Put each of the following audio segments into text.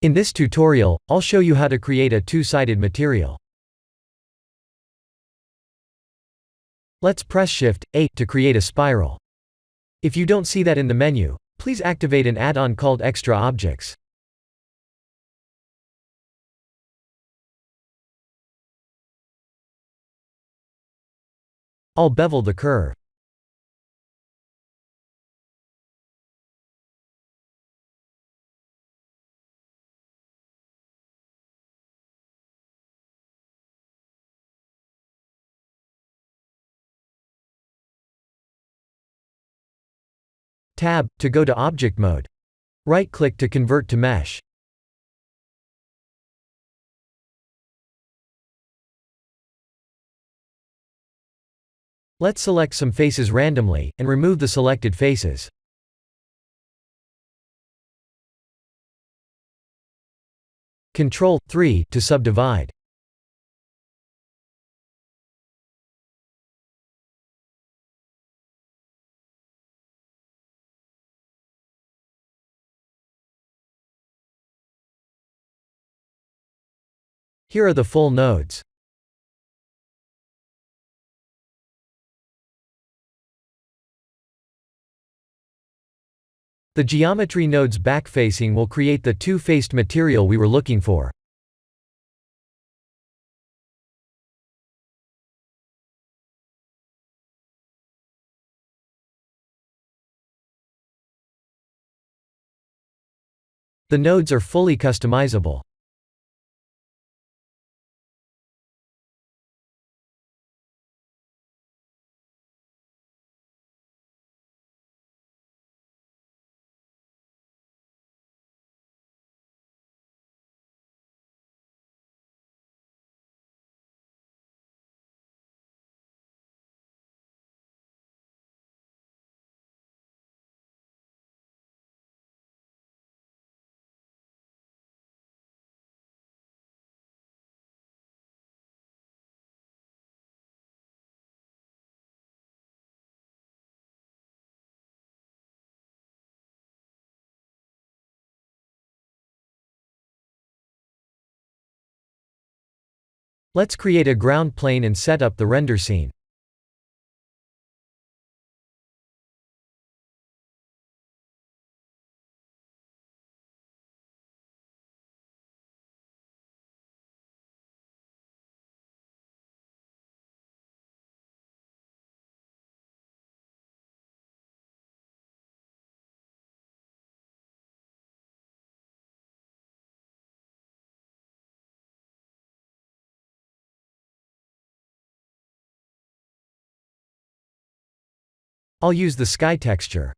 In this tutorial, I'll show you how to create a two-sided material. Let's press Shift-A to create a spiral. If you don't see that in the menu, please activate an add-on called Extra Objects. I'll bevel the curve. Tab to go to object mode. Right-click to convert to mesh. Let's select some faces randomly, and remove the selected faces. Ctrl+3 to subdivide. Here are the full nodes. The geometry node's backfacing will create the two-faced material we were looking for. The nodes are fully customizable. Let's create a ground plane and set up the render scene. I'll use the sky texture.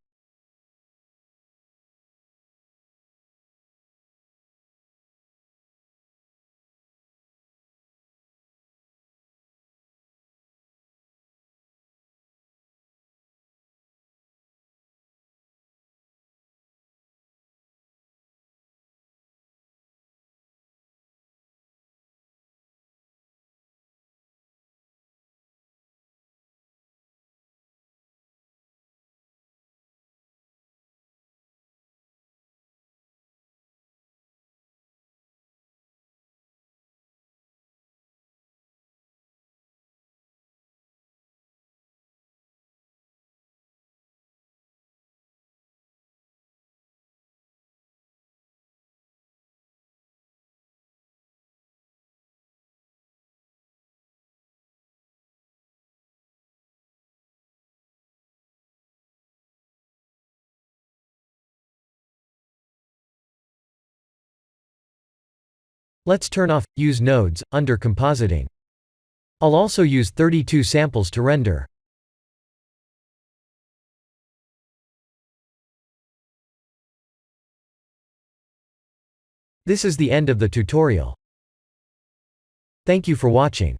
Let's turn off Use Nodes under Compositing. I'll also use 32 samples to render. This is the end of the tutorial. Thank you for watching.